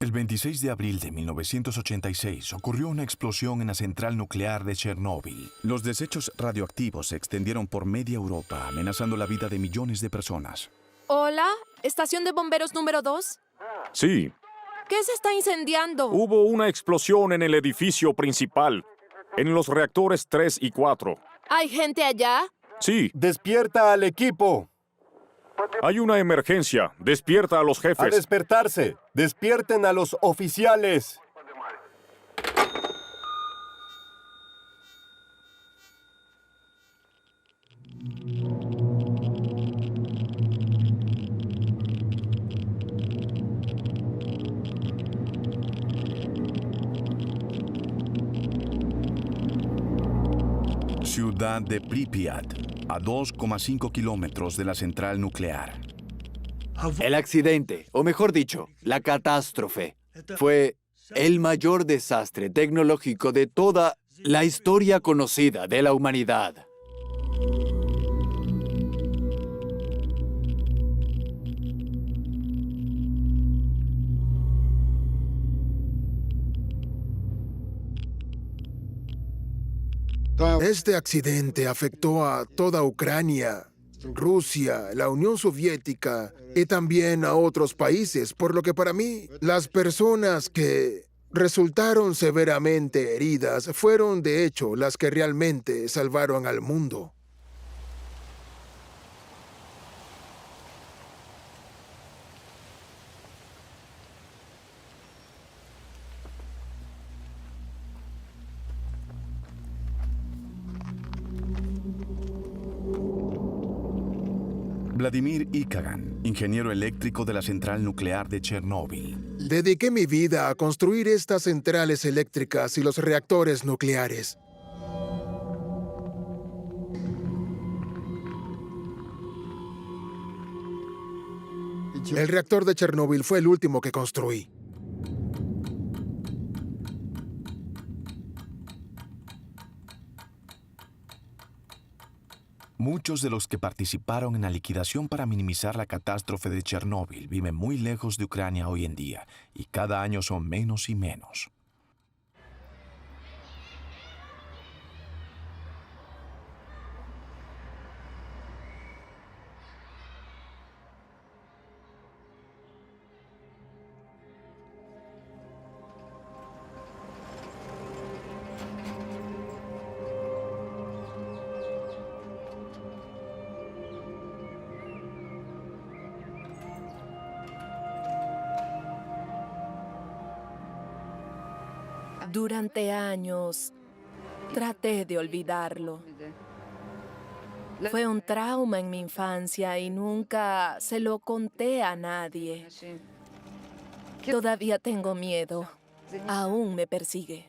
El 26 de abril de 1986 ocurrió una explosión en la central nuclear de Chernóbil. Los desechos radioactivos se extendieron por media Europa, amenazando la vida de millones de personas. Hola, ¿estación de bomberos número 2? Sí, ¿Qué se está incendiando? hubo una explosión en el edificio principal, en los reactores 3 y 4. ¿Hay gente allá? Sí, ¡Despierta al equipo! hay una emergencia. Despierta a los ¡A jefes. despertarse! ¡Despierten a los oficiales! Ciudad de Pripyat, a 2,5 kilómetros de la central nuclear. El accidente, o mejor dicho, la catástrofe, fue el mayor desastre tecnológico de toda la historia conocida de la humanidad. Este accidente afectó a toda Ucrania, Rusia, la Unión Soviética y también a otros países, por lo que para mí, las personas que resultaron severamente heridas fueron de hecho las que realmente salvaron al mundo. Vladimir Ikagan, ingeniero eléctrico de la central nuclear de Chernóbil. Dediqué mi vida a construir estas centrales eléctricas y los reactores nucleares. El reactor de Chernóbil fue el último que construí. Muchos de los que participaron en la liquidación para minimizar la catástrofe de Chernóbil viven muy lejos de Ucrania hoy en día, y cada año son menos y menos. Durante años, traté de olvidarlo. Fue un trauma en mi infancia y nunca se lo conté a nadie. Todavía tengo miedo. Aún me persigue.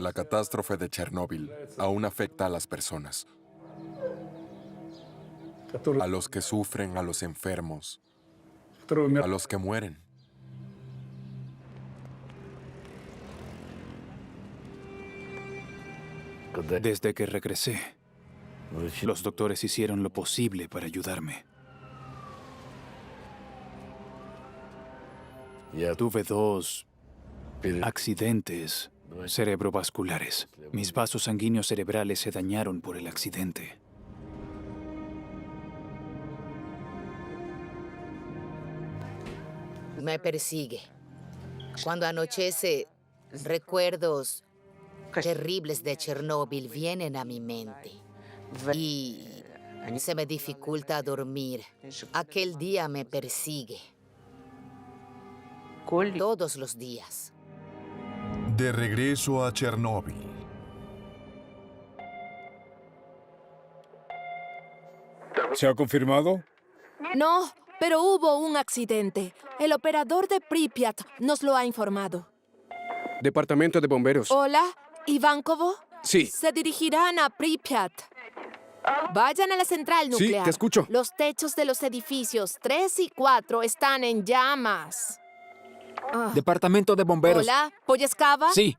La catástrofe de Chernóbil aún afecta a las personas. A los que sufren, a los enfermos, a los que mueren. Desde que regresé, los doctores hicieron lo posible para ayudarme. Tuve 2 accidentes cerebrovasculares. Mis vasos sanguíneos cerebrales se dañaron por el accidente. Me persigue. Cuando anochece, recuerdos terribles de Chernóbil vienen a mi mente. Y se me dificulta dormir. Aquel día me persigue. Todos los días. De regreso a Chernóbil. ¿Se ha confirmado? No, pero hubo un accidente. El operador de Pripyat nos lo ha informado. Departamento de Bomberos. Hola, Ivankovo. Sí. Se dirigirán a Pripyat. Vayan a la central nuclear. Sí, te escucho. Los techos de los edificios 3 y 4 están en llamas. Departamento de Bomberos. Hola, ¿Poyescava? Sí.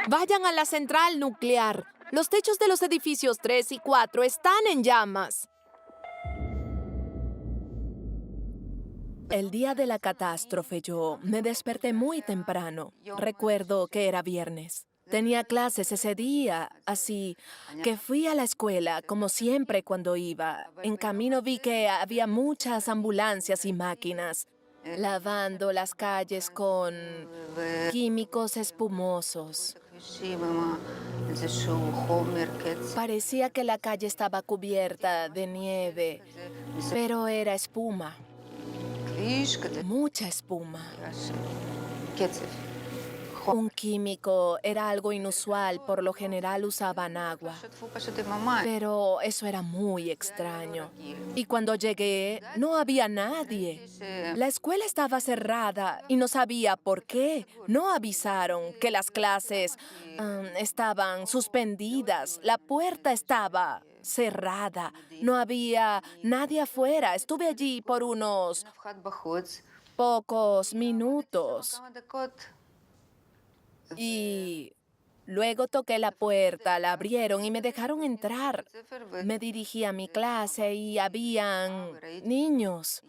Vayan a la central nuclear. Los techos de los edificios 3 y 4 están en llamas. El día de la catástrofe yo me desperté muy temprano. Recuerdo que era viernes. Tenía clases ese día, así que fui a la escuela como siempre cuando iba. En camino vi que había muchas ambulancias y máquinas lavando las calles con químicos espumosos. Parecía que la calle estaba cubierta de nieve, pero era espuma. Mucha espuma. Un químico era algo inusual, por lo general usaban agua. Pero eso era muy extraño. Y cuando llegué, no había nadie. La escuela estaba cerrada y no sabía por qué. No avisaron que las clases estaban suspendidas. La puerta estaba cerrada. No había nadie afuera. Estuve allí por unos pocos minutos. Y luego toqué la puerta, la abrieron y me dejaron entrar. Me dirigí a mi clase y habían niños.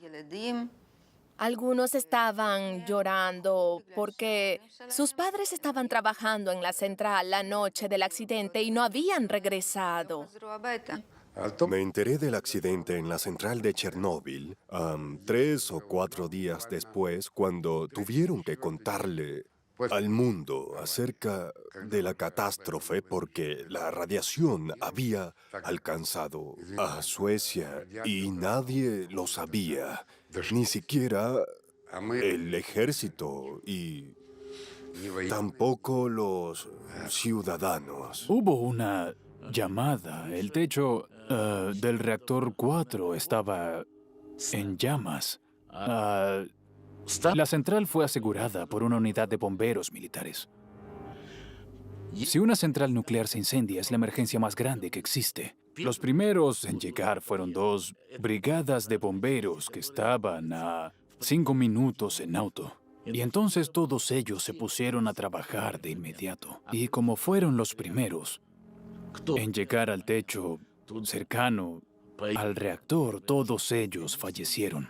Algunos estaban llorando porque sus padres estaban trabajando en la central la noche del accidente y no habían regresado. Me enteré del accidente en la central de Chernóbil 3 o 4 días después, cuando tuvieron que contarle al mundo acerca de la catástrofe porque la radiación había alcanzado a Suecia y nadie lo sabía, ni siquiera el ejército y tampoco los ciudadanos. Hubo una llamada. El techo del reactor 4 estaba en llamas. La central fue asegurada por una unidad de bomberos militares. Si una central nuclear se incendia, es la emergencia más grande que existe. Los primeros en llegar fueron 2 brigadas de bomberos que estaban a 5 minutos en auto. Y entonces todos ellos se pusieron a trabajar de inmediato. Y como fueron los primeros en llegar al techo cercano al reactor, todos ellos fallecieron.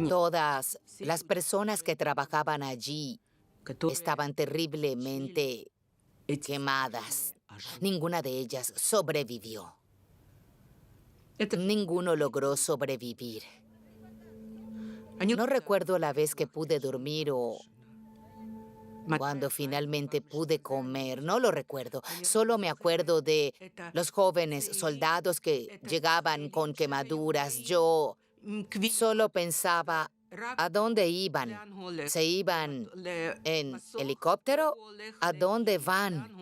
Todas las personas que trabajaban allí estaban terriblemente quemadas. Ninguna de ellas sobrevivió. Ninguno logró sobrevivir. No recuerdo la vez que pude dormir o cuando finalmente pude comer. No lo recuerdo. Solo me acuerdo de los jóvenes soldados que llegaban con quemaduras. Yo solo pensaba, ¿a dónde iban? ¿Se iban en helicóptero? ¿A dónde van?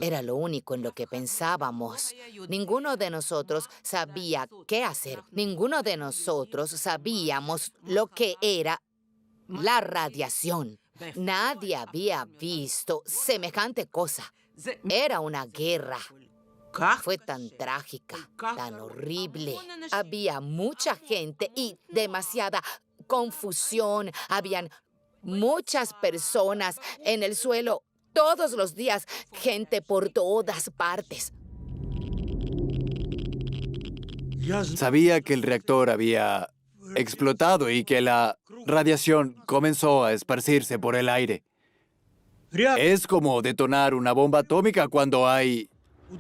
Era lo único en lo que pensábamos. Ninguno de nosotros sabía qué hacer. Ninguno de nosotros sabíamos lo que era la radiación. Nadie había visto semejante cosa. Era una guerra. Fue tan trágica, tan horrible. Había mucha gente y demasiada confusión. Habían muchas personas en el suelo todos los días, gente por todas partes. Sabía que el reactor había explotado y que la radiación comenzó a esparcirse por el aire. Es como detonar una bomba atómica cuando hay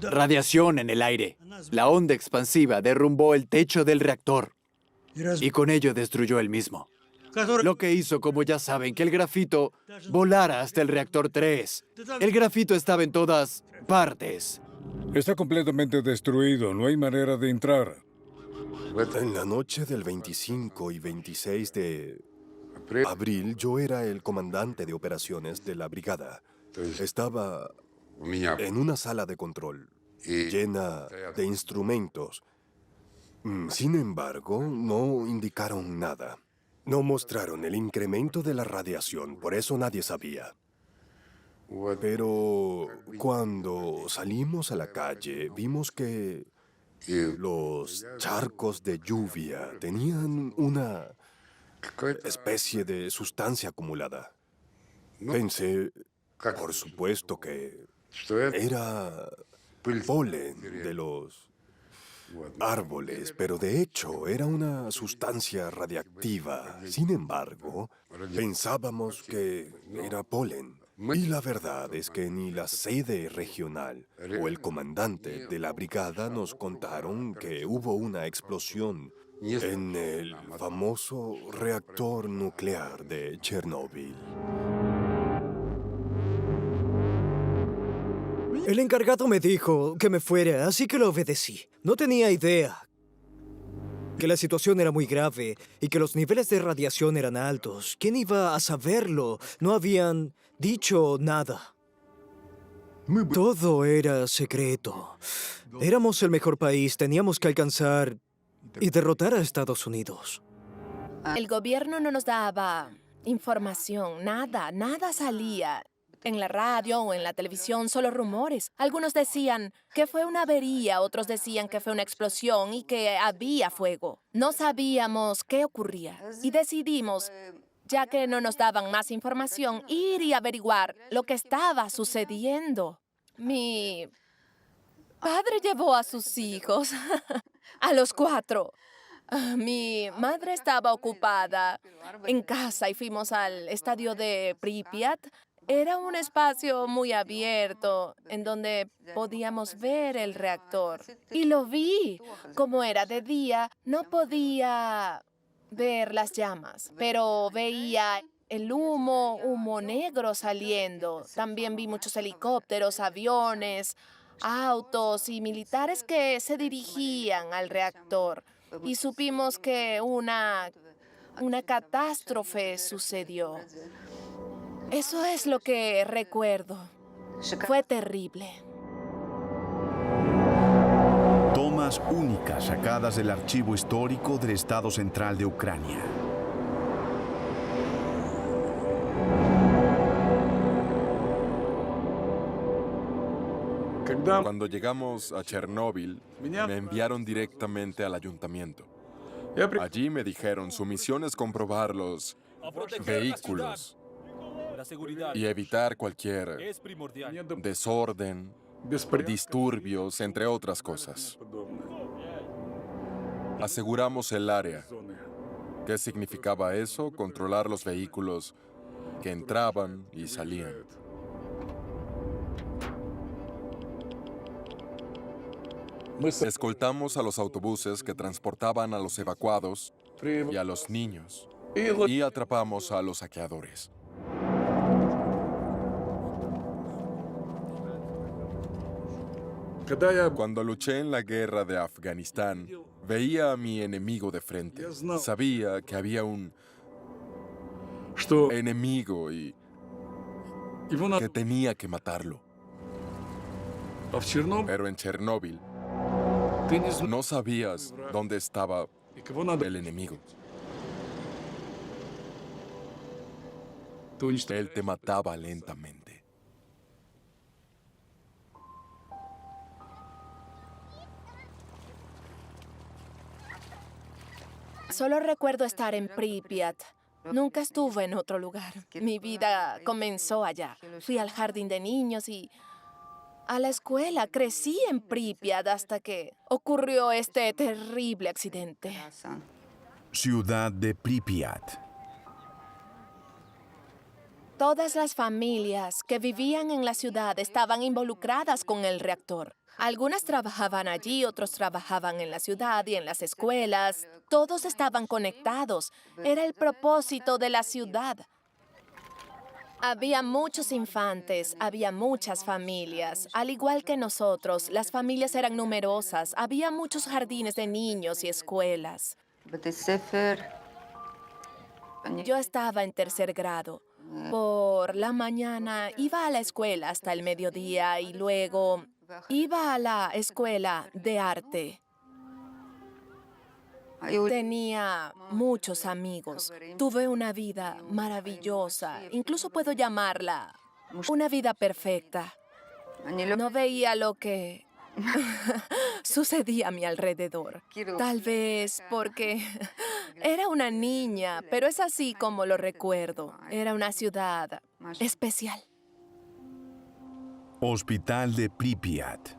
radiación en el aire. La onda expansiva derrumbó el techo del reactor y con ello destruyó el mismo. Lo que hizo, como ya saben, que el grafito volara hasta el reactor 3. El grafito estaba en todas partes. Está completamente destruido. No hay manera de entrar. En la noche del 25 y 26 de abril, yo era el comandante de operaciones de la brigada. Estaba en una sala de control llena de instrumentos. Sin embargo, no indicaron nada. No mostraron el incremento de la radiación, por eso nadie sabía. Pero cuando salimos a la calle, vimos que los charcos de lluvia tenían una especie de sustancia acumulada. Pensé, por supuesto, que era polen de los árboles, pero de hecho era una sustancia radiactiva. Sin embargo, pensábamos que era polen. Y la verdad es que ni la sede regional o el comandante de la brigada nos contaron que hubo una explosión en el famoso reactor nuclear de Chernóbil. El encargado me dijo que me fuera, así que lo obedecí. No tenía idea que la situación era muy grave y que los niveles de radiación eran altos. ¿Quién iba a saberlo? No habían dicho nada. Todo era secreto. Éramos el mejor país, teníamos que alcanzar y derrotar a Estados Unidos. El gobierno no nos daba información, nada salía. En la radio o en la televisión, solo rumores. Algunos decían que fue una avería, otros decían que fue una explosión y que había fuego. No sabíamos qué ocurría y decidimos, ya que no nos daban más información, ir y averiguar lo que estaba sucediendo. Mi padre llevó a sus hijos, a los 4. Mi madre estaba ocupada en casa y fuimos al estadio de Pripyat. Era un espacio muy abierto en donde podíamos ver el reactor. Y lo vi. Como era de día, no podía ver las llamas, pero veía el humo negro saliendo. También vi muchos helicópteros, aviones, autos y militares que se dirigían al reactor. Y supimos que una catástrofe sucedió. Eso es lo que recuerdo. Fue terrible. Tomas únicas sacadas del archivo histórico del Estado Central de Ucrania. Cuando llegamos a Chernóbil, me enviaron directamente al ayuntamiento. Allí me dijeron, su misión es comprobar los vehículos y evitar cualquier desorden, disturbios, entre otras cosas. Aseguramos el área. ¿Qué significaba eso? Controlar los vehículos que entraban y salían. Escoltamos a los autobuses que transportaban a los evacuados y a los niños y atrapamos a los saqueadores. Cuando luché en la guerra de Afganistán, veía a mi enemigo de frente. Sabía que había un enemigo y que tenía que matarlo. Pero en Chernóbil no sabías dónde estaba el enemigo. Él te mataba lentamente. Solo recuerdo estar en Pripyat. Nunca estuve en otro lugar. Mi vida comenzó allá. Fui al jardín de niños y a la escuela. Crecí en Pripyat hasta que ocurrió este terrible accidente. Ciudad de Pripyat. Todas las familias que vivían en la ciudad estaban involucradas con el reactor. Algunas trabajaban allí, otros trabajaban en la ciudad y en las escuelas. Todos estaban conectados. Era el propósito de la ciudad. Había muchos infantes, había muchas familias. Al igual que nosotros, las familias eran numerosas. Había muchos jardines de niños y escuelas. Yo estaba en 3er grado. Por la mañana iba a la escuela hasta el mediodía y luego iba a la escuela de arte. Tenía muchos amigos. Tuve una vida maravillosa. Incluso puedo llamarla una vida perfecta. No veía lo que sucedía a mi alrededor. Tal vez porque era una niña, pero es así como lo recuerdo. Era una ciudad especial. Hospital de Pripyat.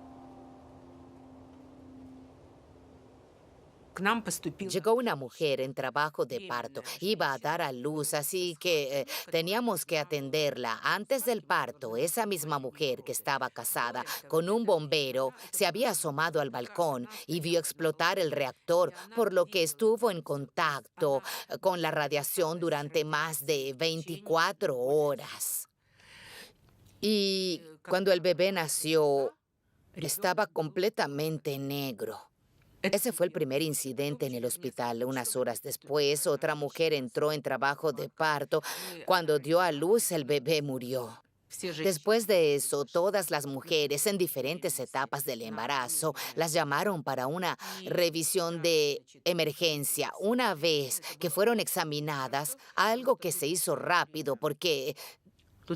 Llegó una mujer en trabajo de parto. Iba a dar a luz, así que teníamos que atenderla. Antes del parto, esa misma mujer que estaba casada con un bombero se había asomado al balcón y vio explotar el reactor, por lo que estuvo en contacto con la radiación durante más de 24 horas. Y cuando el bebé nació, estaba completamente negro. Ese fue el primer incidente en el hospital. Unas horas después, otra mujer entró en trabajo de parto. Cuando dio a luz, el bebé murió. Después de eso, todas las mujeres en diferentes etapas del embarazo las llamaron para una revisión de emergencia. Una vez que fueron examinadas, algo que se hizo rápido porque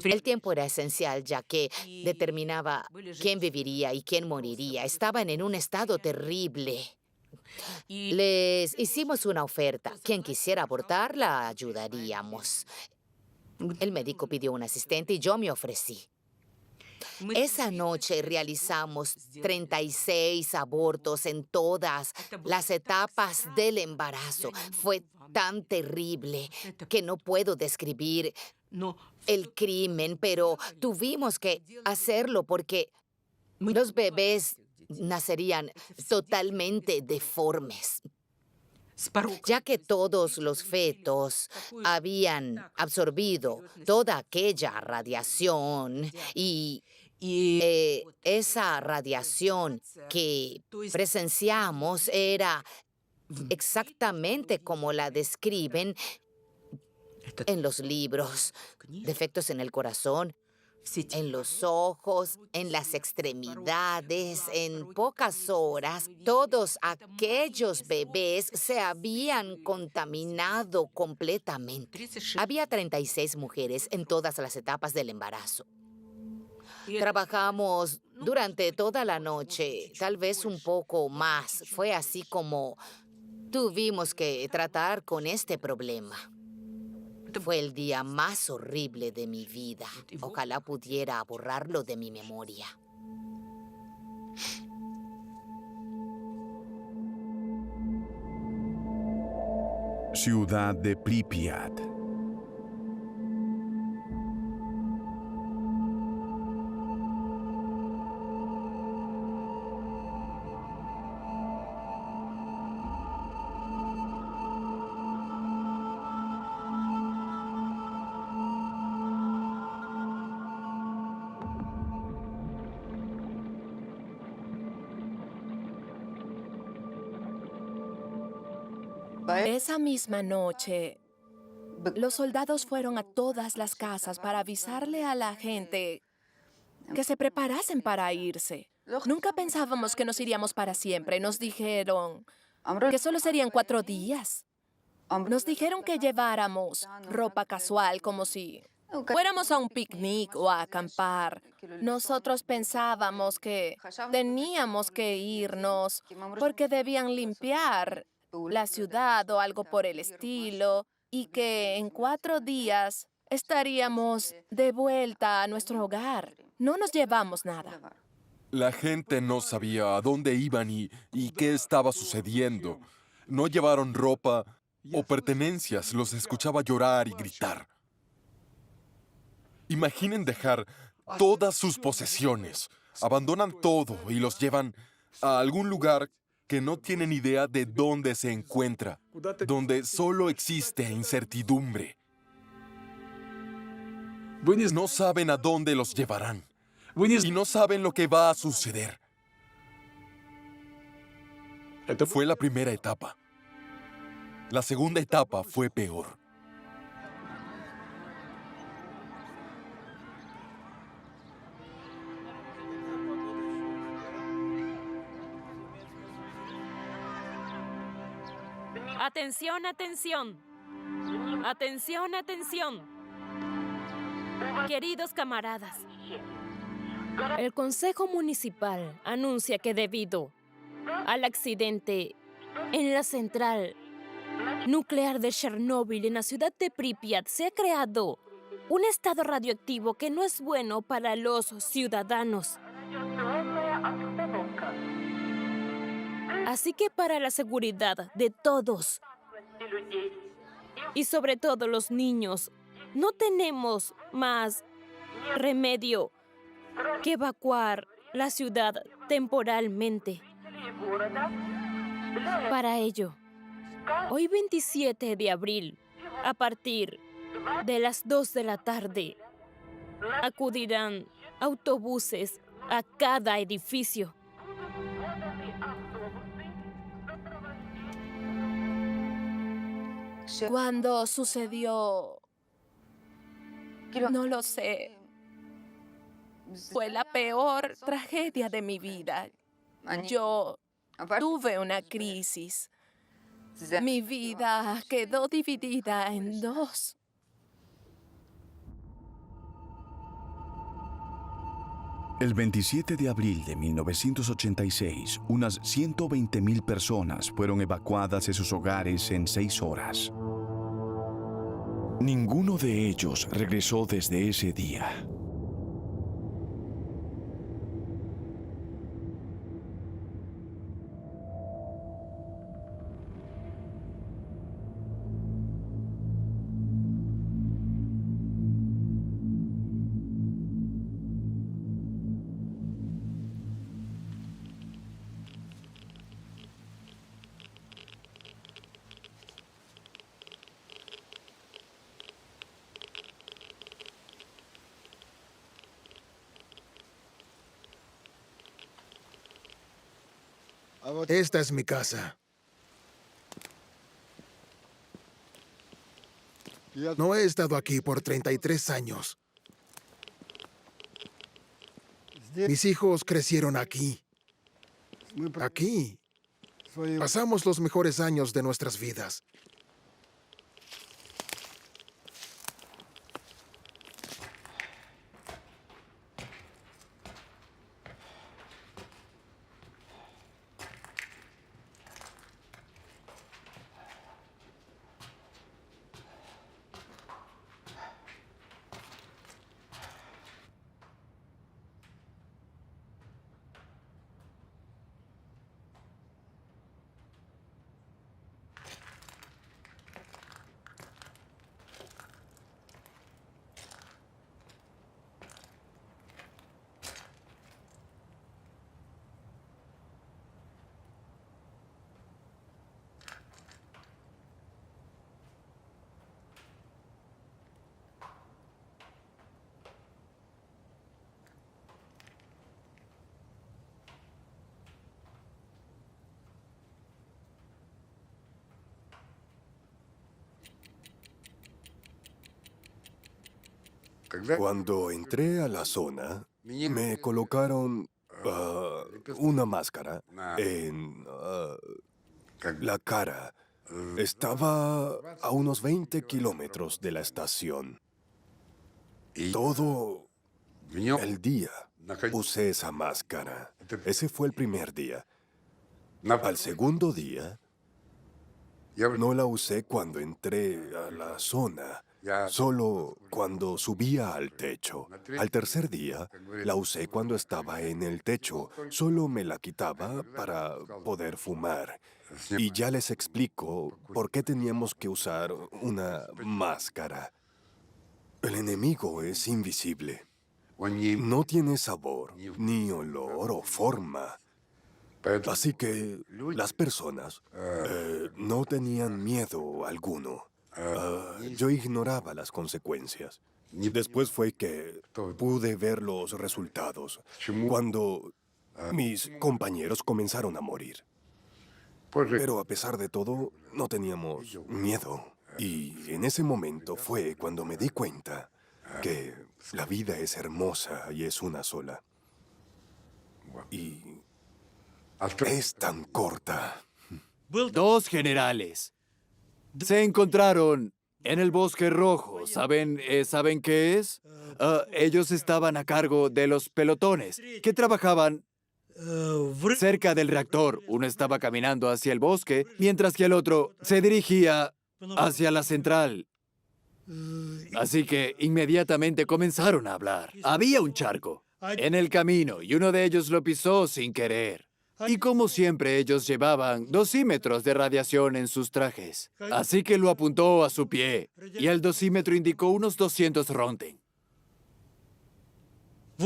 el tiempo era esencial, ya que determinaba quién viviría y quién moriría. Estaban en un estado terrible. Les hicimos una oferta. Quien quisiera abortar, la ayudaríamos. El médico pidió un asistente y yo me ofrecí. Esa noche realizamos 36 abortos en todas las etapas del embarazo. Fue tan terrible que no puedo describir el crimen, pero tuvimos que hacerlo porque los bebés nacerían totalmente deformes, ya que todos los fetos habían absorbido toda aquella radiación y esa radiación que presenciamos era exactamente como la describen en los libros. Defectos en el corazón, en los ojos, en las extremidades. En pocas horas, todos aquellos bebés se habían contaminado completamente. Había 36 mujeres en todas las etapas del embarazo. Trabajamos durante toda la noche, tal vez un poco más. Fue así como tuvimos que tratar con este problema. Fue el día más horrible de mi vida. Ojalá pudiera borrarlo de mi memoria. Ciudad de Pripyat. Esa misma noche, los soldados fueron a todas las casas para avisarle a la gente que se preparasen para irse. Nunca pensábamos que nos iríamos para siempre. Nos dijeron que solo serían 4 días. Nos dijeron que lleváramos ropa casual, como si fuéramos a un picnic o a acampar. Nosotros pensábamos que teníamos que irnos porque debían limpiar la ciudad o algo por el estilo, y que en 4 días estaríamos de vuelta a nuestro hogar. No nos llevamos nada. La gente no sabía a dónde iban y qué estaba sucediendo. No llevaron ropa o pertenencias. Los escuchaba llorar y gritar. Imaginen dejar todas sus posesiones. Abandonan todo y los llevan a algún lugar que no tienen idea de dónde se encuentra, donde solo existe incertidumbre. No saben a dónde los llevarán y no saben lo que va a suceder. Fue la primera etapa. La segunda etapa fue peor. Atención, atención. Atención, atención. Queridos camaradas, el Consejo Municipal anuncia que debido al accidente en la central nuclear de Chernóbil en la ciudad de Pripyat se ha creado un estado radioactivo que no es bueno para los ciudadanos. Así que para la seguridad de todos, y sobre todo los niños, no tenemos más remedio que evacuar la ciudad temporalmente. Para ello, hoy 27 de abril, a partir de las 2 de la tarde, acudirán autobuses a cada edificio. ¿Cuándo sucedió? No lo sé. Fue la peor tragedia de mi vida. Yo tuve una crisis. Mi vida quedó dividida en dos. El 27 de abril de 1986, unas 120.000 personas fueron evacuadas de sus hogares en 6 horas. Ninguno de ellos regresó desde ese día. Esta es mi casa. No he estado aquí por 33 años. Mis hijos crecieron aquí. Aquí. Pasamos los mejores años de nuestras vidas. Cuando entré a la zona, me colocaron una máscara en la cara. Estaba a unos 20 kilómetros de la estación. Todo el día usé esa máscara. Ese fue el primer día. Al segundo día, no la usé cuando entré a la zona. Solo cuando subía al techo. Al tercer día, la usé cuando estaba en el techo. Solo me la quitaba para poder fumar. Y ya les explico por qué teníamos que usar una máscara. El enemigo es invisible. No tiene sabor, ni olor o forma. Así que las personas no tenían miedo alguno. Yo ignoraba las consecuencias. Después fue que pude ver los resultados, cuando mis compañeros comenzaron a morir. Pero a pesar de todo, no teníamos miedo. Y en ese momento fue cuando me di cuenta que la vida es hermosa y es una sola. Y es tan corta. 2 generales se encontraron en el Bosque Rojo. ¿Saben qué es? Ellos estaban a cargo de los pelotones que trabajaban cerca del reactor. Uno estaba caminando hacia el bosque, mientras que el otro se dirigía hacia la central. Así que inmediatamente comenzaron a hablar. Había un charco en el camino y uno de ellos lo pisó sin querer. Y como siempre, ellos llevaban dosímetros de radiación en sus trajes. Así que lo apuntó a su pie y el dosímetro indicó unos 200 Roentgen.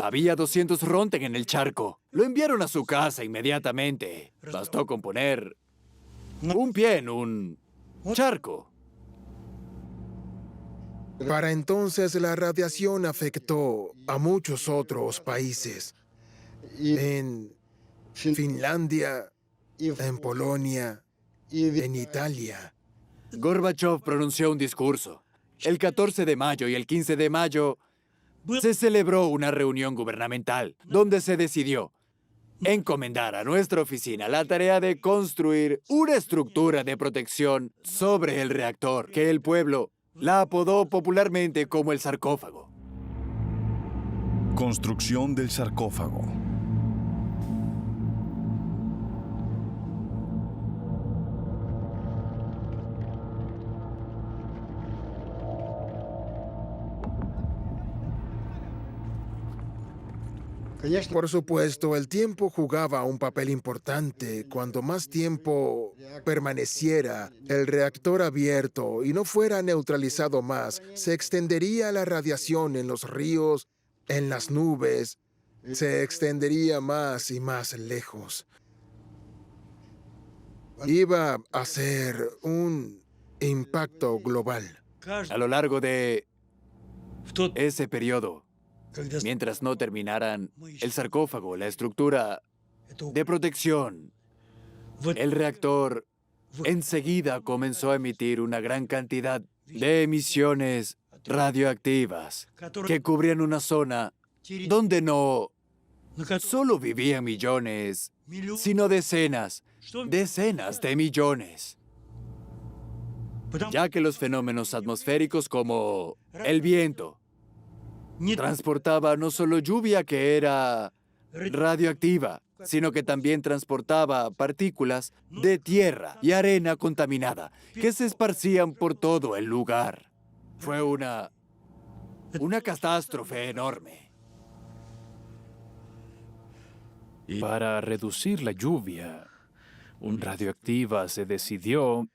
Había 200 Roentgen en el charco. Lo enviaron a su casa inmediatamente. Bastó con poner un pie en un charco. Para entonces la radiación afectó a muchos otros países. En Finlandia, en Polonia, en Italia. Gorbachev pronunció un discurso. El 14 de mayo y el 15 de mayo se celebró una reunión gubernamental donde se decidió encomendar a nuestra oficina la tarea de construir una estructura de protección sobre el reactor, que el pueblo la apodó popularmente como el sarcófago. Construcción del sarcófago. Por supuesto, el tiempo jugaba un papel importante. Cuando más tiempo permaneciera el reactor abierto y no fuera neutralizado más, se extendería la radiación en los ríos, en las nubes, se extendería más y más lejos. Iba a ser un impacto global. A lo largo de ese periodo, mientras no terminaran el sarcófago, la estructura de protección, el reactor enseguida comenzó a emitir una gran cantidad de emisiones radioactivas que cubrían una zona donde no solo vivían millones, sino decenas de millones. Ya que los fenómenos atmosféricos como el viento transportaba no solo lluvia que era radioactiva, sino que también transportaba partículas de tierra y arena contaminada que se esparcían por todo el lugar. Fue una catástrofe enorme. Para reducir la lluvia radioactiva se decidió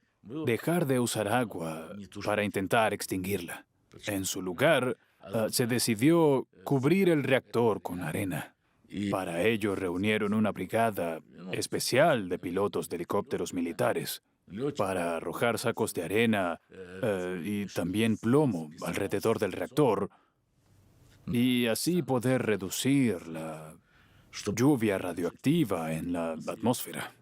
dejar de usar agua para intentar extinguirla. En su lugar, se decidió cubrir el reactor con arena. Para ello reunieron una brigada especial de pilotos de helicópteros militares para arrojar sacos de arena y también plomo alrededor del reactor y así poder reducir la lluvia radioactiva en la atmósfera.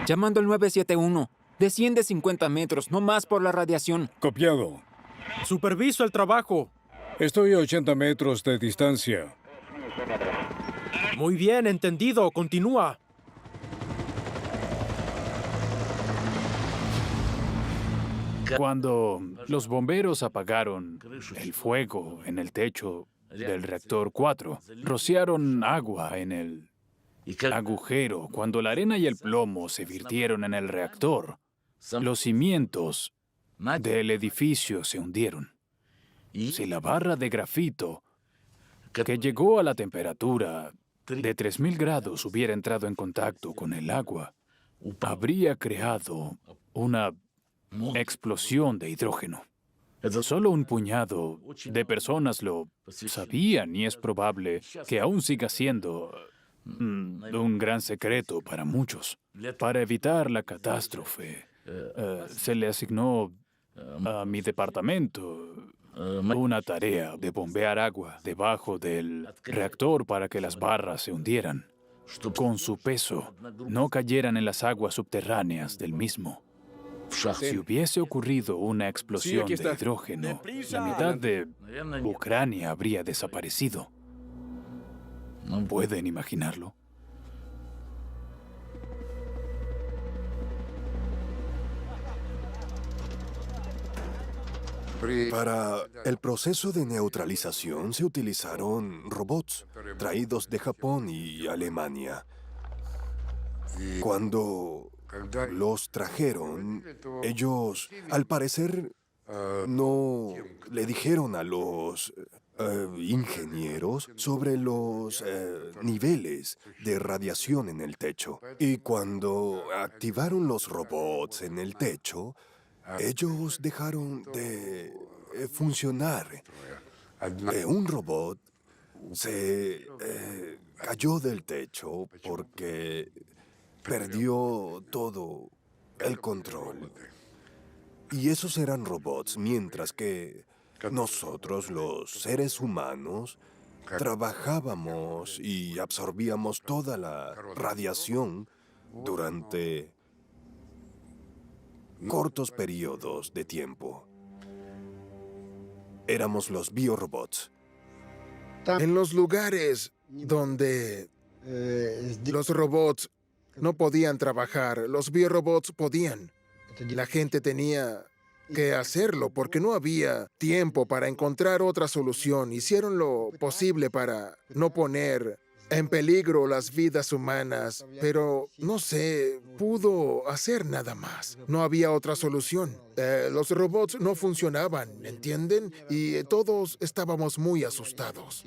Llamando al 971. Desciende 50 metros, no más por la radiación. Copiado. Superviso el trabajo. Estoy a 80 metros de distancia. Muy bien, entendido. Continúa. Cuando los bomberos apagaron el fuego en el techo del reactor 4, rociaron agua en el agujero. Cuando la arena y el plomo se virtieron en el reactor, los cimientos del edificio se hundieron. Si la barra de grafito, que llegó a la temperatura de 3000 grados, hubiera entrado en contacto con el agua, habría creado una explosión de hidrógeno. Solo un puñado de personas lo sabían y es probable que aún siga siendo un gran secreto para muchos. Para evitar la catástrofe, se le asignó a mi departamento una tarea de bombear agua debajo del reactor para que las barras se hundieran. Con su peso, no cayeran en las aguas subterráneas del mismo. Si hubiese ocurrido una explosión de hidrógeno, la mitad de Ucrania habría desaparecido. ¿Pueden imaginarlo? Para el proceso de neutralización se utilizaron robots traídos de Japón y Alemania. Cuando los trajeron, ellos, al parecer, no le dijeron a los ingenieros sobre los niveles de radiación en el techo. Y cuando activaron los robots en el techo, ellos dejaron de funcionar. Un robot se cayó del techo porque perdió todo el control. Y esos eran robots, mientras que nosotros, los seres humanos, trabajábamos y absorbíamos toda la radiación durante cortos periodos de tiempo. Éramos los biorobots. En los lugares donde los robots no podían trabajar, los biorobots podían. La gente tenía que hacerlo porque no había tiempo para encontrar otra solución. Hicieron lo posible para no poner en peligro las vidas humanas, pero no se pudo hacer nada más. No había otra solución. Los robots no funcionaban, ¿entienden? Y todos estábamos muy asustados.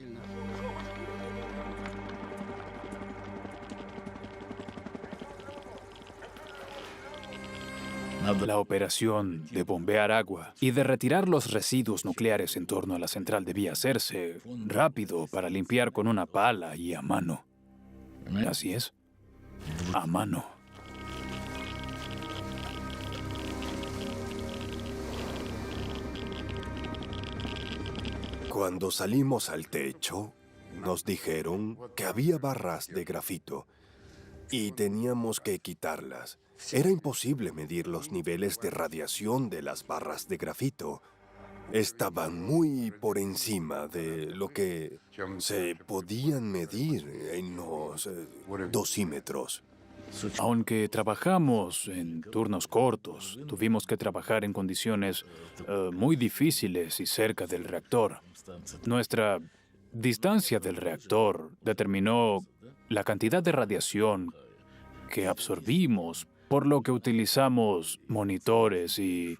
La operación de bombear agua y de retirar los residuos nucleares en torno a la central debía hacerse rápido para limpiar con una pala y a mano. Así es, a mano. Cuando salimos al techo, nos dijeron que había barras de grafito y teníamos que quitarlas. Era imposible medir los niveles de radiación de las barras de grafito. Estaban muy por encima de lo que se podían medir en los dosímetros. Aunque trabajamos en turnos cortos, tuvimos que trabajar en condiciones muy difíciles y cerca del reactor. Nuestra distancia del reactor determinó la cantidad de radiación que absorbimos, por lo que utilizamos monitores y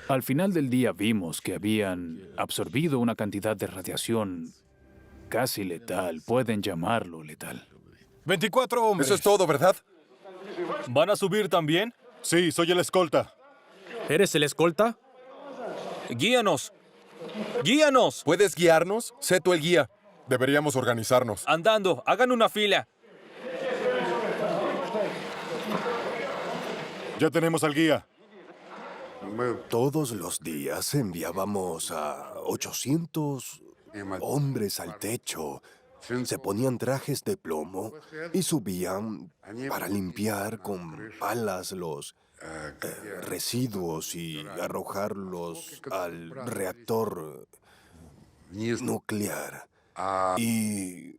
al final del día vimos que habían absorbido una cantidad de radiación casi letal. Pueden llamarlo letal. 24 hombres. Eso es todo, ¿verdad? ¿Van a subir también? Sí, soy el escolta. ¿Eres el escolta? ¡Guíanos! ¡Guíanos! ¿Puedes guiarnos? Sé tú el guía. Deberíamos organizarnos. Andando, hagan una fila. Ya tenemos al guía. Todos los días enviábamos a 800 hombres al techo. Se ponían trajes de plomo y subían para limpiar con palas los residuos y arrojarlos al reactor nuclear. Y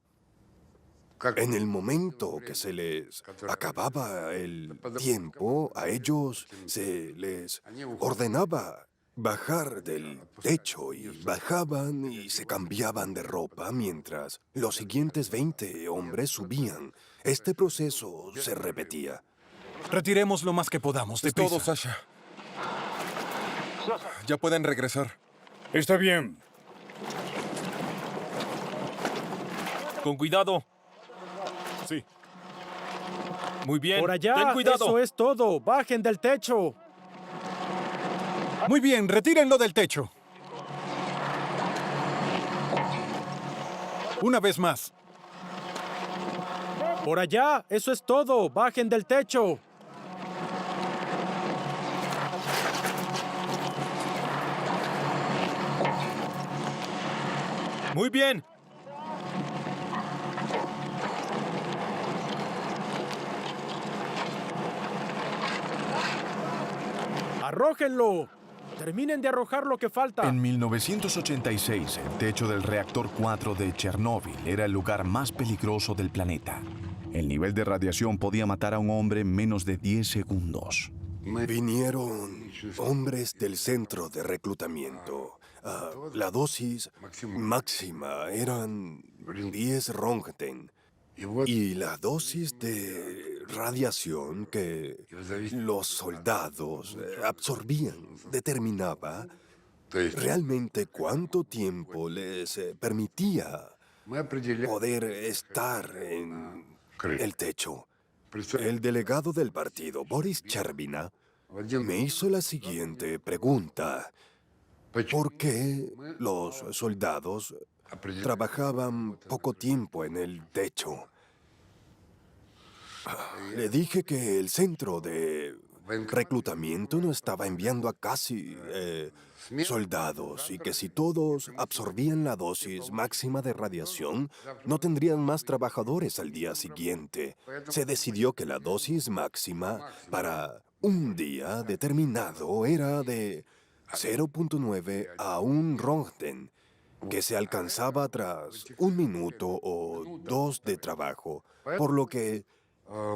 en el momento que se les acababa el tiempo, a ellos se les ordenaba bajar del techo y bajaban y se cambiaban de ropa mientras los siguientes 20 hombres subían. Este proceso se repetía. Retiremos lo más que podamos. Es todo, Sasha. Ya pueden regresar. Está bien. Con cuidado. Sí. Muy bien. Por allá. Ten cuidado. Eso es todo. Bajen del techo. Muy bien, retírenlo del techo. Una vez más. Por allá. Eso es todo. Bajen del techo. Muy bien. ¡Arrójenlo! Terminen de arrojar lo que falta. En 1986, el techo del reactor 4 de Chernóbil era el lugar más peligroso del planeta. El nivel de radiación podía matar a un hombre en menos de 10 segundos. Vinieron hombres del centro de reclutamiento. La dosis máxima eran 10 Roentgen. Y la dosis de radiación que los soldados absorbían determinaba realmente cuánto tiempo les permitía poder estar en el techo. El delegado del partido, Boris Chervina, me hizo la siguiente pregunta. ¿Por qué los soldados trabajaban poco tiempo en el techo? Le dije que el centro de reclutamiento no estaba enviando a casi soldados y que si todos absorbían la dosis máxima de radiación, no tendrían más trabajadores al día siguiente. Se decidió que la dosis máxima para un día determinado era de 0.9 a 1 Roentgen, que se alcanzaba tras 1 minuto o 2 de trabajo, por lo que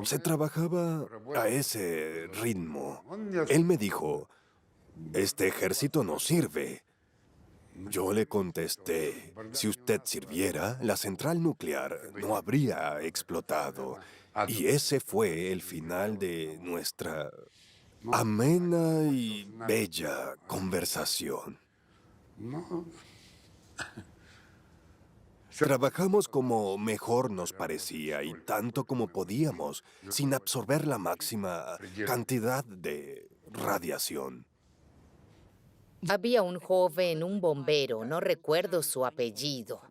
se trabajaba a ese ritmo. Él me dijo, este ejército no sirve. Yo le contesté, si usted sirviera, la central nuclear no habría explotado. Y ese fue el final de nuestra amena y bella conversación. Trabajamos como mejor nos parecía y tanto como podíamos, sin absorber la máxima cantidad de radiación. Había un joven, un bombero, no recuerdo su apellido.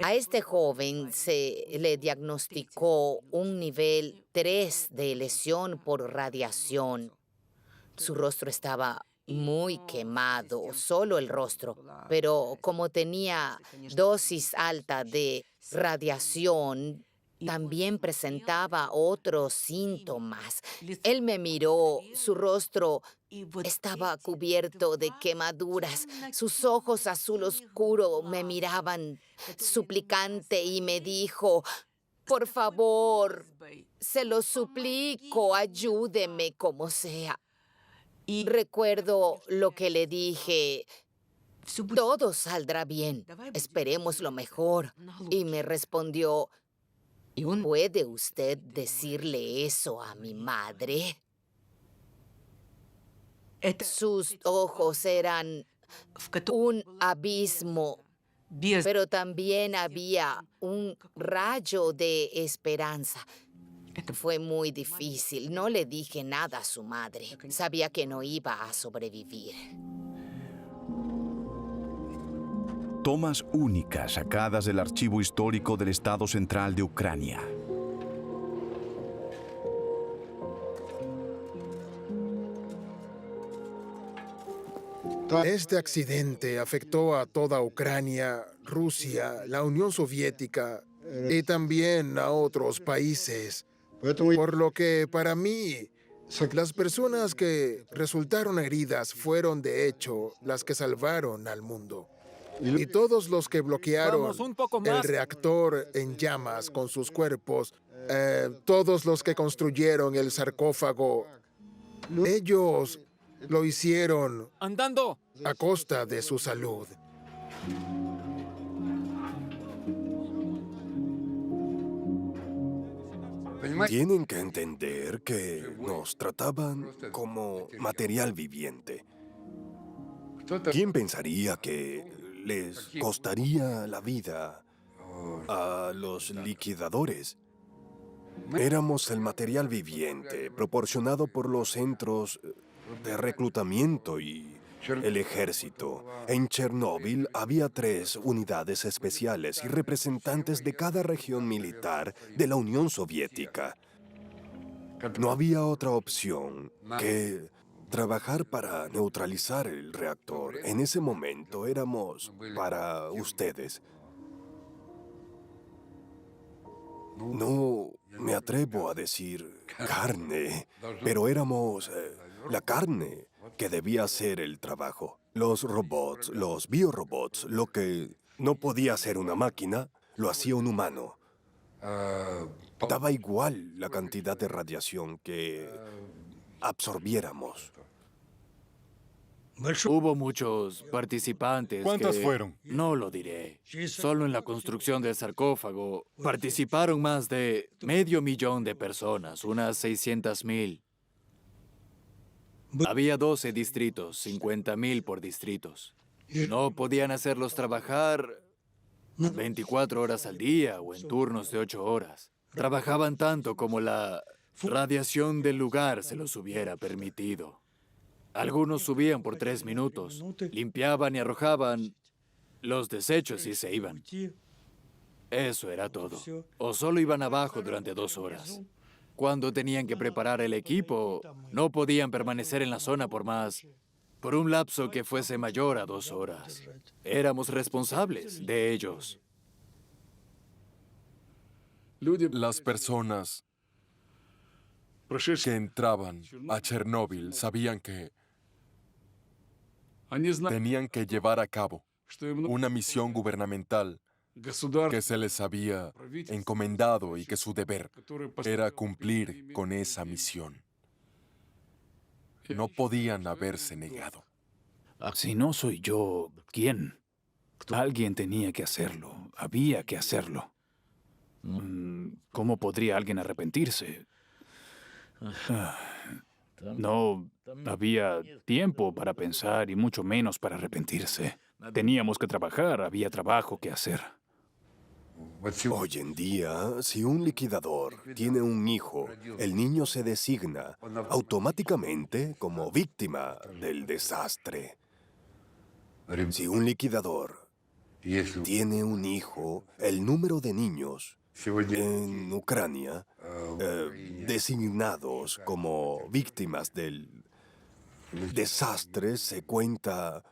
A este joven se le diagnosticó un nivel 3 de lesión por radiación. Su rostro estaba muy quemado, solo el rostro, pero como tenía dosis alta de radiación, también presentaba otros síntomas. Él me miró, su rostro estaba cubierto de quemaduras, sus ojos azul oscuro me miraban suplicante y me dijo, por favor, se lo suplico, ayúdeme como sea. Y recuerdo lo que le dije, todo saldrá bien, esperemos lo mejor. Y me respondió, ¿puede usted decirle eso a mi madre? Sus ojos eran un abismo, pero también había un rayo de esperanza. Fue muy difícil. No le dije nada a su madre. Sabía que no iba a sobrevivir. Tomas únicas sacadas del archivo histórico del Estado Central de Ucrania. Este accidente afectó a toda Ucrania, Rusia, la Unión Soviética y también a otros países. Por lo que para mí, las personas que resultaron heridas fueron de hecho las que salvaron al mundo. Y todos los que bloquearon el reactor en llamas con sus cuerpos, todos los que construyeron el sarcófago, ellos lo hicieron andando a costa de su salud. Tienen que entender que nos trataban como material viviente. ¿Quién pensaría que les costaría la vida a los liquidadores? Éramos el material viviente proporcionado por los centros de reclutamiento y el ejército. En Chernóbil había 3 unidades especiales y representantes de cada región militar de la Unión Soviética. No había otra opción que trabajar para neutralizar el reactor. En ese momento éramos para ustedes. No me atrevo a decir carne, pero éramos la carne que debía hacer el trabajo. Los robots, los biorobots, lo que no podía hacer una máquina, lo hacía un humano. Daba igual la cantidad de radiación que absorbiéramos. Hubo muchos participantes. ¿Cuántos que fueron? No lo diré. Solo en la construcción del sarcófago participaron más de 500,000 de personas, unas 600,000. Había 12 distritos, 50,000 por distritos. No podían hacerlos trabajar 24 horas al día o en turnos de 8 horas. Trabajaban tanto como la radiación del lugar se los hubiera permitido. Algunos subían por 3 minutos, limpiaban y arrojaban los desechos y se iban. Eso era todo. O solo iban abajo durante 2 horas. Cuando tenían que preparar el equipo, no podían permanecer en la zona por un lapso que fuese mayor a 2 horas. Éramos responsables de ellos. Las personas que entraban a Chernóbil sabían que tenían que llevar a cabo una misión gubernamental que se les había encomendado y que su deber era cumplir con esa misión. No podían haberse negado. Si no soy yo, ¿quién? Alguien tenía que hacerlo. Había que hacerlo. ¿Cómo podría alguien arrepentirse? No había tiempo para pensar y mucho menos para arrepentirse. Teníamos que trabajar, había trabajo que hacer. Hoy en día, si un liquidador tiene un hijo, el niño se designa automáticamente como víctima del desastre. Si un liquidador tiene un hijo, el número de niños en Ucrania designados como víctimas del desastre se cuenta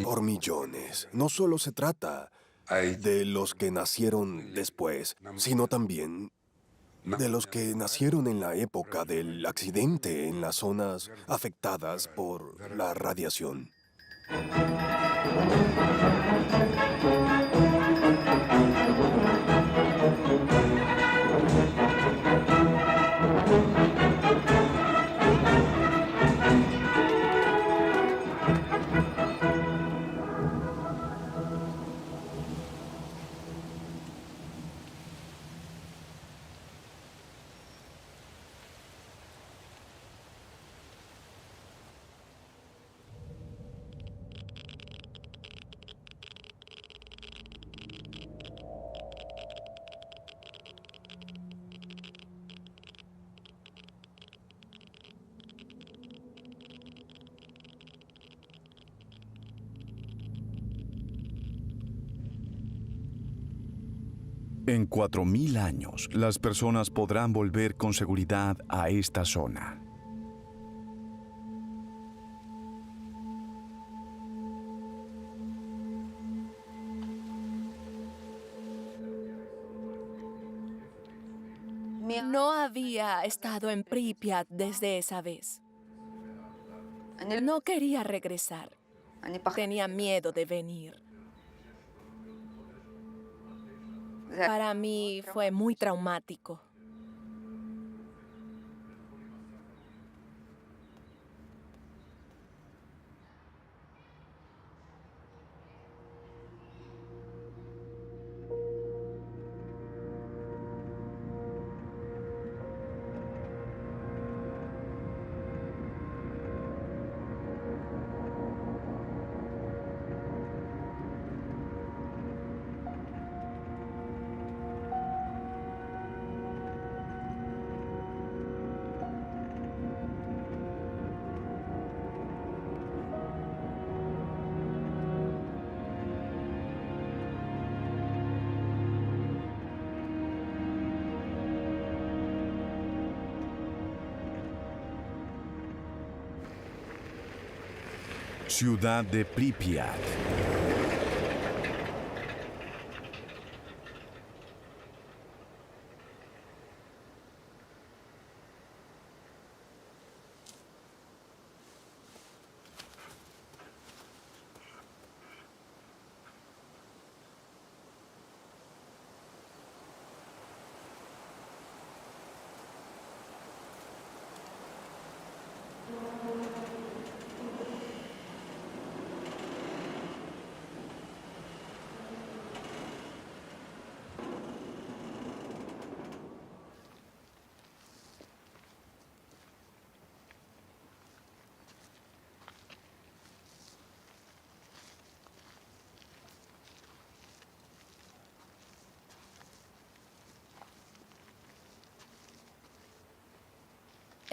por millones. No solo se trata de los que nacieron después, sino también de los que nacieron en la época del accidente en las zonas afectadas por la radiación. En 4000 años, las personas podrán volver con seguridad a esta zona. No había estado en Pripyat desde esa vez. No quería regresar. Tenía miedo de venir. Para mí fue muy traumático. Ciudad de Pripyat.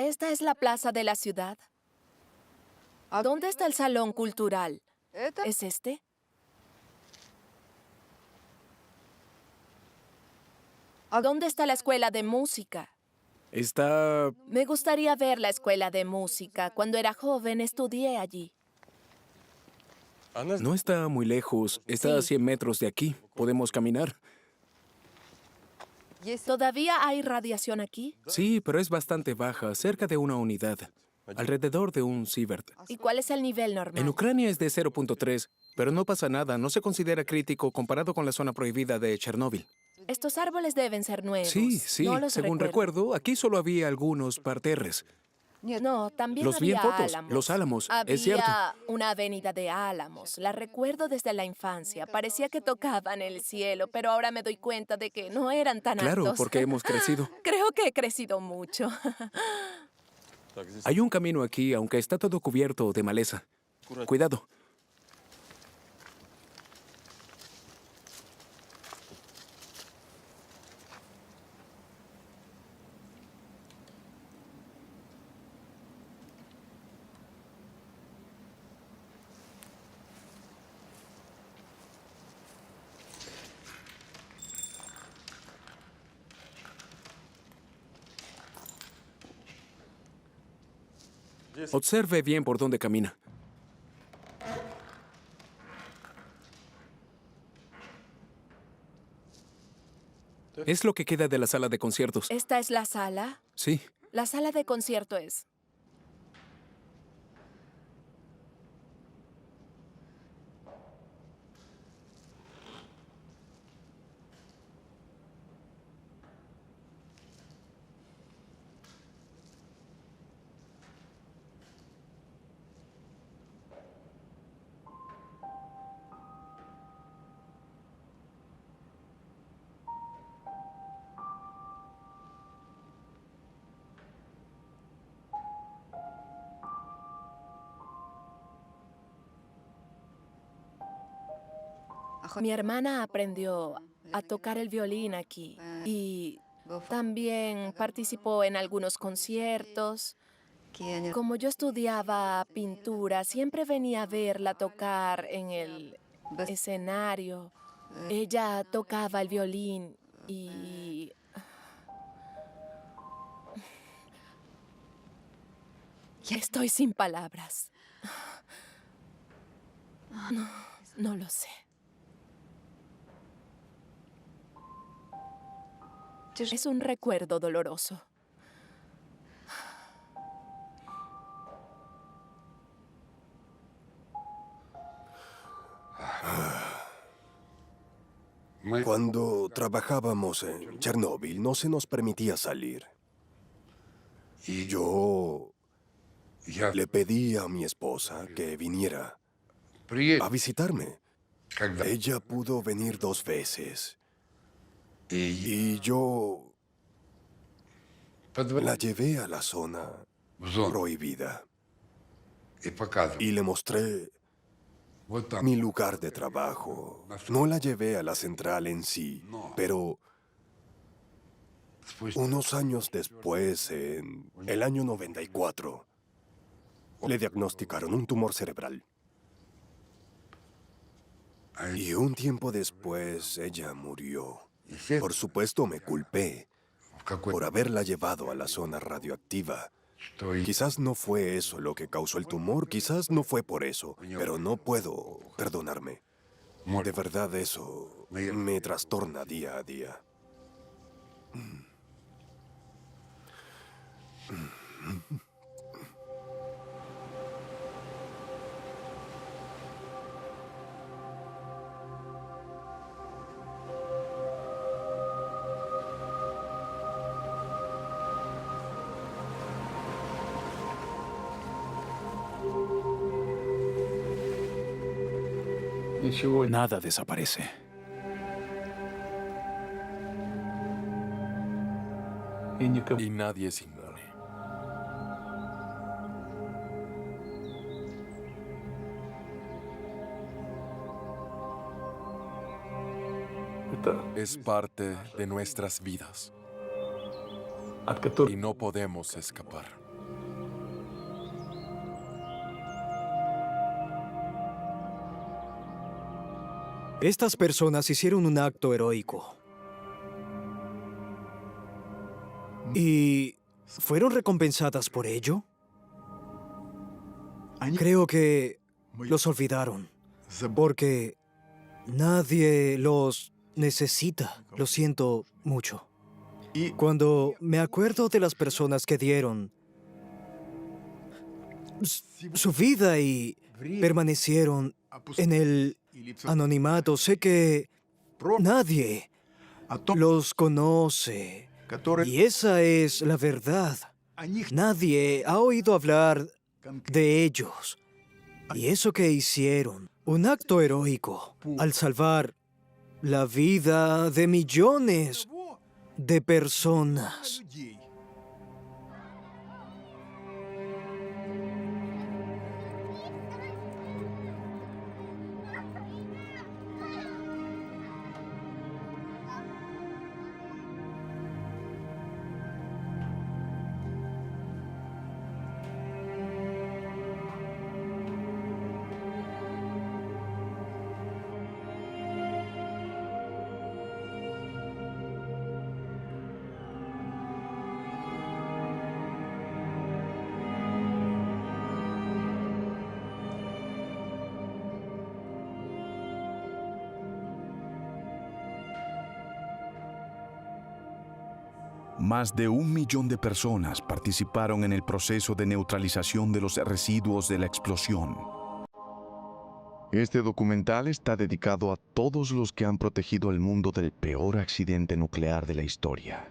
Esta es la plaza de la ciudad. ¿Dónde está el salón cultural? ¿Es este? ¿Dónde está la escuela de música? Está... Me gustaría ver la escuela de música. Cuando era joven estudié allí. No está muy lejos. Está a 100 metros de aquí. Podemos caminar. ¿Todavía hay radiación aquí? Sí, pero es bastante baja, cerca de una unidad. Alrededor de un sievert. ¿Y cuál es el nivel normal? En Ucrania es de 0.3, pero no pasa nada. No se considera crítico comparado con la zona prohibida de Chernóbil. Estos árboles deben ser nuevos. Sí, No los según recuerdo, aquí solo había algunos parterres. No, también Los vi en había fotos, álamos. los álamos, Había es cierto. una avenida de álamos. La recuerdo desde la infancia. Parecía que tocaban el cielo, pero ahora me doy cuenta de que no eran tan Claro, altos. porque hemos crecido. Creo que he crecido mucho. Hay un camino aquí, aunque está todo cubierto de maleza. Cuidado. Observe bien por dónde camina. Es lo que queda de la sala de conciertos. ¿Esta es la sala? Sí. La sala de concierto es. Mi hermana aprendió a tocar el violín aquí y también participó en algunos conciertos. Como yo estudiaba pintura, siempre venía a verla tocar en el escenario. Ella tocaba el violín y... Estoy sin palabras. No lo sé. Es un recuerdo doloroso. Cuando trabajábamos en Chernóbil no se nos permitía salir. Y yo le pedí a mi esposa que viniera a visitarme. Ella pudo venir 2 veces. Y yo la llevé a la zona prohibida. Y le mostré mi lugar de trabajo. No la llevé a la central en sí, pero unos años después, en el año 94, le diagnosticaron un tumor cerebral. Y un tiempo después, ella murió. Por supuesto, me culpé por haberla llevado a la zona radioactiva. Quizás no fue eso lo que causó el tumor, quizás no fue por eso, pero no puedo perdonarme. De verdad eso me trastorna día a día. Nada desaparece. Y nadie es inmune. Es parte de nuestras vidas. Y no podemos escapar. Estas personas hicieron un acto heroico. ¿Y fueron recompensadas por ello? Creo que los olvidaron, porque nadie los necesita. Lo siento mucho. Cuando me acuerdo de las personas que dieron su vida y permanecieron en el anonimato, sé que nadie los conoce. Y esa es la verdad. Nadie ha oído hablar de ellos. Y eso que hicieron, un acto heroico, al salvar la vida de millones de personas. Más de 1 millón de personas participaron en el proceso de neutralización de los residuos de la explosión. Este documental está dedicado a todos los que han protegido el mundo del peor accidente nuclear de la historia.